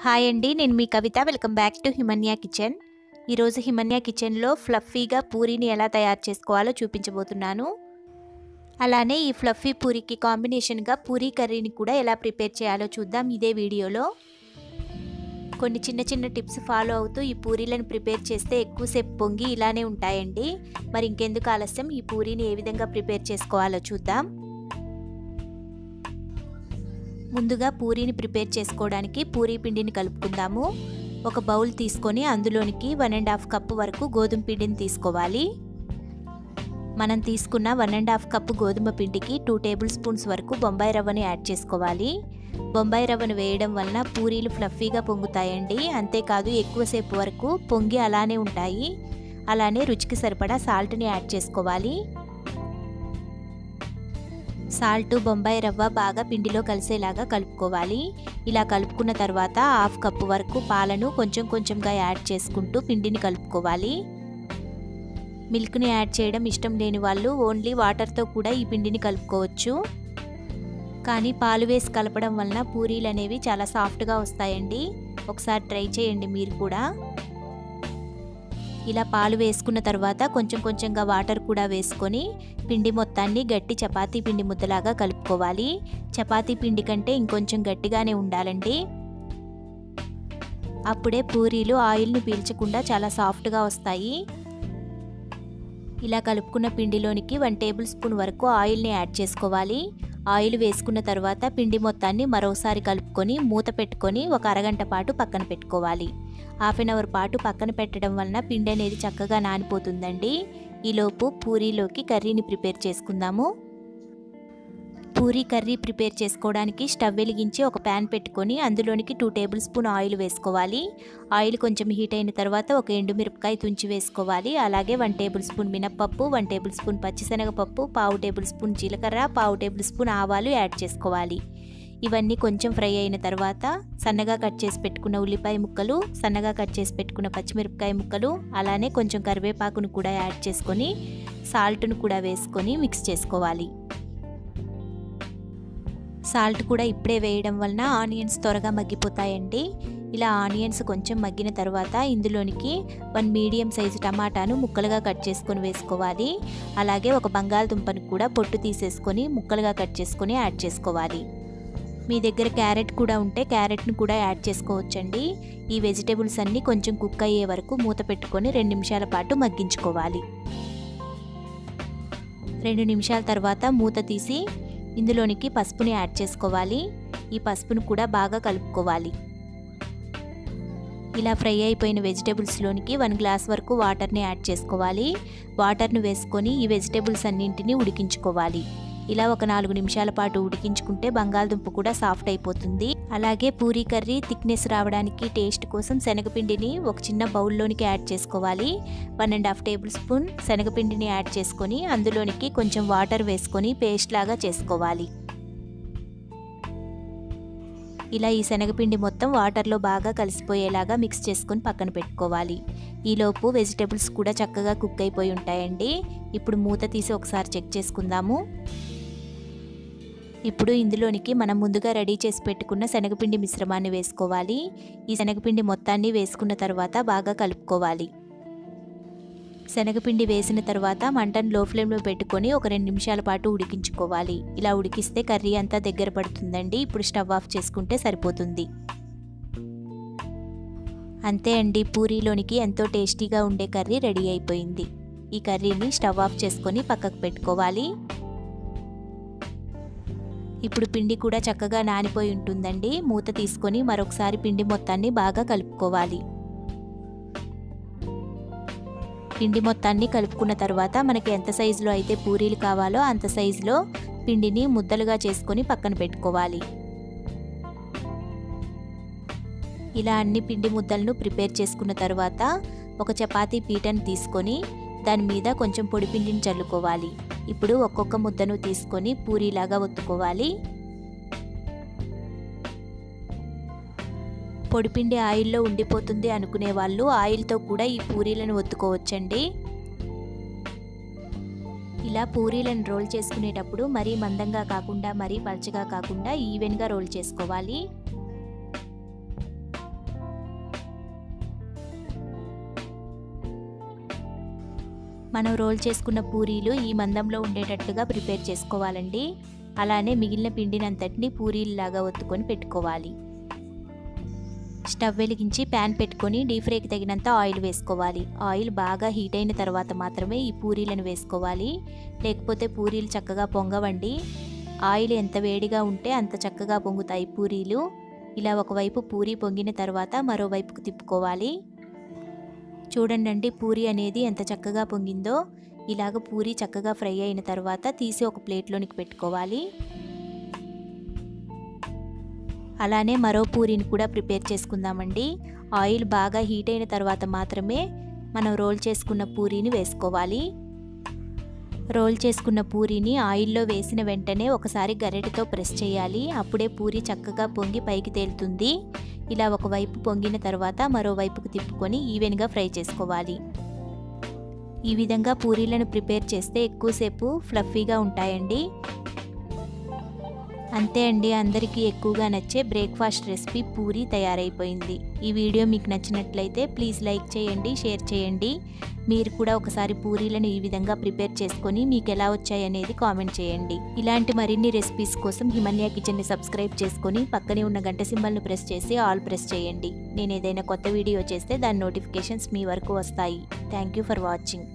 Hi అండి, నేను మీ Kavitha. Welcome back to Himanya kitchen. ఈరోజు హిమన్యా కిచెన్లో ఫ్లఫీగా పూరీని ఎలా తయారు చేసుకోవాలో చూపించబోతున్నాను. అలానే ఈ ఫ్లఫీ పూరీకి కాంబినేషన్గా పూరీ కర్రీని కూడా ఎలా ప్రిపేర్ చేయాలో చూద్దాం ఇదే వీడియోలో. కొన్ని చిన్న చిన్న టిప్స్ ఫాలో అవుతూ ఈ పూరీలను ప్రిపేర్ చేస్తే ఎక్కువసేపు పొంగి ఇలానే ఉంటాయండి. మరి ఇంకెందుకు ఆలస్యం, ఈ పూరీని ఏ విధంగా ప్రిపేర్ చేసుకోవాలో చూద్దాం. ముందుగా పూరీని ప్రిపేర్ చేసుకోవడానికి పూరీ పిండిని కలుపుకుందాము. ఒక బౌల్ తీసుకొని అందులోనికి 1.5 కప్పు వరకు గోధుమ పిండిని తీసుకోవాలి. మనం తీసుకున్న 1.5 కప్పు గోధుమ పిండికి 2 టేబుల్ స్పూన్స్ వరకు బొంబాయి రవ్వని యాడ్ చేసుకోవాలి. బొంబాయి రవ్వను వేయడం వలన పూరీలు ఫ్లఫీగా పొంగుతాయండి. అంతేకాదు ఎక్కువసేపు వరకు పొంగి అలానే ఉంటాయి. అలానే రుచికి సరిపడా సాల్ట్ని యాడ్ చేసుకోవాలి. సాల్ట్, బొంబాయి రవ్వ బాగా పిండిలో కలిసేలాగా కలుపుకోవాలి. ఇలా కలుపుకున్న తర్వాత 1/2 కప్పు వరకు పాలను కొంచెం కొంచెంగా యాడ్ చేసుకుంటూ పిండిని కలుపుకోవాలి. మిల్క్ని యాడ్ చేయడం ఇష్టం లేని వాళ్ళు ఓన్లీ వాటర్తో కూడా ఈ పిండిని కలుపుకోవచ్చు. కానీ పాలు వేసి కలపడం వలన పూరీలు అనేవి చాలా సాఫ్ట్గా వస్తాయండి. ఒకసారి ట్రై చేయండి మీరు కూడా. ఇలా పాలు వేసుకున్న తర్వాత కొంచెం కొంచెంగా వాటర్ కూడా వేసుకొని పిండి మొత్తాన్ని గట్టి చపాతీ పిండి ముద్దలాగా కలుపుకోవాలి. చపాతీ పిండి కంటే ఇంకొంచెం గట్టిగానే ఉండాలండి. అప్పుడే పూరీలు ఆయిల్ని పీల్చకుండా చాలా సాఫ్ట్గా వస్తాయి. ఇలా కలుపుకున్న పిండిలోనికి 1 టేబుల్ స్పూన్ వరకు ఆయిల్ని యాడ్ చేసుకోవాలి. ఆయిల్ వేసుకున్న తర్వాత పిండి మొత్తాన్ని మరోసారి కలుపుకొని మూత పెట్టుకొని ఒక అరగంట పాటు పక్కన పెట్టుకోవాలి. 1/2 అవర్ పాటు పక్కన పెట్టడం వలన పిండి అనేది చక్కగా నానిపోతుందండి. ఈలోపు పూరీలోకి కర్రీని ప్రిపేర్ చేసుకుందాము. పూరీ కర్రీ ప్రిపేర్ చేసుకోవడానికి స్టవ్ వెలిగించి ఒక ప్యాన్ పెట్టుకొని అందులోనికి 2 టేబుల్ స్పూన్ ఆయిల్ వేసుకోవాలి. ఆయిల్ కొంచెం హీట్ అయిన తర్వాత ఒక ఎండుమిరపకాయ తుంచి వేసుకోవాలి. అలాగే 1 టేబుల్ స్పూన్ మినప్పప్పు, 1 టేబుల్ స్పూన్ పచ్చిశనగపప్పు, 1/2 టేబుల్ స్పూన్ జీలకర్ర, 1/2 టేబుల్ స్పూన్ ఆవాలు యాడ్ చేసుకోవాలి. ఇవన్నీ కొంచెం ఫ్రై అయిన తర్వాత సన్నగా కట్ చేసి పెట్టుకున్న ఉల్లిపాయ ముక్కలు, సన్నగా కట్ చేసి పెట్టుకున్న పచ్చిమిరపకాయ ముక్కలు, అలానే కొంచెం కరివేపాకును కూడా యాడ్ చేసుకొని సాల్ట్ను కూడా వేసుకొని మిక్స్ చేసుకోవాలి. సాల్ట్ కూడా ఇప్పుడే వేయడం వలన ఆనియన్స్ త్వరగా మగ్గిపోతాయండి. ఇలా ఆనియన్స్ కొంచెం మగ్గిన తర్వాత ఇందులోనికి 1 మీడియం సైజు టమాటాను ముక్కలుగా కట్ చేసుకొని వేసుకోవాలి. అలాగే ఒక బంగాళదుంపను కూడా పొట్టు తీసేసుకొని ముక్కలుగా కట్ చేసుకొని యాడ్ చేసుకోవాలి. మీ దగ్గర క్యారెట్ కూడా ఉంటే క్యారెట్ను కూడా యాడ్ చేసుకోవచ్చండి. ఈ వెజిటేబుల్స్ అన్నీ కొంచెం కుక్ అయ్యే వరకు మూత పెట్టుకొని 2 నిమిషాల పాటు మగ్గించుకోవాలి. 2 నిమిషాల తర్వాత మూత తీసి ఇందులోనికి పసుపుని యాడ్ చేసుకోవాలి. ఈ పసుపును కూడా బాగా కలుపుకోవాలి. ఇలా ఫ్రై అయిపోయిన వెజిటేబుల్స్లోనికి 1 గ్లాస్ వరకు వాటర్ని యాడ్ చేసుకోవాలి. వాటర్ను వేసుకొని ఈ వెజిటేబుల్స్ అన్నింటినీ ఉడికించుకోవాలి. ఇలా ఒక 4 నిమిషాల పాటు ఉడికించుకుంటే బంగాళదుంప కూడా సాఫ్ట్ అయిపోతుంది. అలాగే పూరీ కర్రీ థిక్నెస్ రావడానికి టేస్ట్ కోసం శనగపిండిని ఒక చిన్న బౌల్లోనికి యాడ్ చేసుకోవాలి. 1.5 టేబుల్ స్పూన్ శనగపిండిని యాడ్ చేసుకొని అందులోనికి కొంచెం వాటర్ వేసుకొని పేస్ట్ లాగా చేసుకోవాలి. ఇలా ఈ శనగపిండి మొత్తం వాటర్లో బాగా కలిసిపోయేలాగా మిక్స్ చేసుకొని పక్కన పెట్టుకోవాలి. ఈలోపు వెజిటేబుల్స్ కూడా చక్కగా కుక్ అయిపోయి ఉంటాయండి. ఇప్పుడు మూత తీసి ఒకసారి చెక్ చేసుకుందాము. ఇప్పుడు ఇందులోనికి మనం ముందుగా రెడీ చేసి పెట్టుకున్న శనగపిండి మిశ్రమాన్ని వేసుకోవాలి. ఈ శనగపిండి మొత్తాన్ని వేసుకున్న తర్వాత బాగా కలుపుకోవాలి. శనగపిండి వేసిన తర్వాత మంటను లో ఫ్లేమ్లో పెట్టుకొని ఒక 2 నిమిషాల పాటు ఉడికించుకోవాలి. ఇలా ఉడికిస్తే కర్రీ అంతా దగ్గర పడుతుందండి. ఇప్పుడు స్టవ్ ఆఫ్ చేసుకుంటే సరిపోతుంది. అంతే అండి, పూరీలోనికి ఎంతో టేస్టీగా ఉండే కర్రీ రెడీ అయిపోయింది. ఈ కర్రీని స్టవ్ ఆఫ్ చేసుకొని పక్కకు పెట్టుకోవాలి. ఇప్పుడు పిండి కూడా చక్కగా నానిపోయి ఉంటుందండి. మూత తీసుకొని మరొకసారి పిండి మొత్తాన్ని బాగా కలుపుకోవాలి. పిండి మొత్తాన్ని కలుపుకున్న తర్వాత మనకి ఎంత సైజులో అయితే పూరీలు కావాలో అంత సైజులో పిండిని ముద్దలుగా చేసుకొని పక్కన పెట్టుకోవాలి. ఇలా అన్ని పిండి ముద్దలను ప్రిపేర్ చేసుకున్న తర్వాత ఒక చపాతీ పీటను తీసుకొని దాని మీద కొంచెం పొడి పిండిని చల్లుకోవాలి. ఇప్పుడు ఒక్కొక్క ముద్దను తీసుకొని పూరీలాగా ఒత్తుకోవాలి. పొడిపిండి ఆయిల్లో ఉండిపోతుంది అనుకునే వాళ్ళు ఆయిల్తో కూడా ఈ పూరీలను ఒత్తుకోవచ్చండి. ఇలా పూరీలను రోల్ చేసుకునేటప్పుడు మరీ మందంగా కాకుండా మరీ పల్చగా కాకుండా ఈవెన్గా రోల్ చేసుకోవాలి. మనం రోల్ చేసుకున్న పూరీలు ఈ మందంలో ఉండేటట్టుగా ప్రిపేర్ చేసుకోవాలండి. అలానే మిగిలిన పిండినంతటిని పూరీలాగా ఒత్తుకొని పెట్టుకోవాలి. స్టవ్ వెలిగించి ప్యాన్ పెట్టుకొని డీప్ ఫ్రైకి తగినంత ఆయిల్ వేసుకోవాలి. ఆయిల్ బాగా హీట్ అయిన తర్వాత మాత్రమే ఈ పూరీలను వేసుకోవాలి, లేకపోతే పూరీలు చక్కగా పొంగవండి. ఆయిల్ ఎంత వేడిగా ఉంటే అంత చక్కగా పొంగుతాయి పూరీలు. ఇలా ఒకవైపు పూరీ పొంగిన తర్వాత మరోవైపుకు తిప్పుకోవాలి. చూడండి పూరీ అనేది ఎంత చక్కగా పొంగిందో. ఇలాగ పూరీ చక్కగా ఫ్రై అయిన తర్వాత తీసి ఒక ప్లేట్లోనికి పెట్టుకోవాలి. అలానే మరో పూరీని కూడా ప్రిపేర్ చేసుకుందామండి. ఆయిల్ బాగా హీట్ అయిన తర్వాత మాత్రమే మనం రోల్ చేసుకున్న పూరీని వేసుకోవాలి. రోల్ చేసుకున్న పూరీని ఆయిల్లో వేసిన వెంటనే ఒకసారి గరిటెతో ప్రెస్ చేయాలి. అప్పుడే పూరీ చక్కగా పొంగి పైకి తేలుతుంది. ఇలా ఒకవైపు పొంగిన తర్వాత మరోవైపుకు తిప్పుకొని ఈవెన్గా ఫ్రై చేసుకోవాలి. ఈ విధంగా పూరీలను ప్రిపేర్ చేస్తే ఎక్కువసేపు ఫ్లఫీగా ఉంటాయండి. అంతే అండి, అందరికీ ఎక్కువగా నచ్చే బ్రేక్ఫాస్ట్ రెసిపీ పూరీ తయారైపోయింది. ఈ వీడియో మీకు నచ్చినట్లయితే ప్లీజ్ లైక్ చేయండి, షేర్ చేయండి. మీరు కూడా ఒకసారి పూరీలను ఈ విధంగా ప్రిపేర్ చేసుకొని మీకు ఎలా వచ్చాయనేది కామెంట్ చేయండి. ఇలాంటి మరిన్ని రెసిపీస్ కోసం హిమన్య కిచెన్ని సబ్స్క్రైబ్ చేసుకొని పక్కనే ఉన్న గంట సింబల్ను ప్రెస్ చేసి ఆల్ ప్రెస్ చేయండి. నేను ఏదైనా కొత్త వీడియో చేస్తే దాని నోటిఫికేషన్స్ మీ వరకు వస్తాయి. Thank you for watching.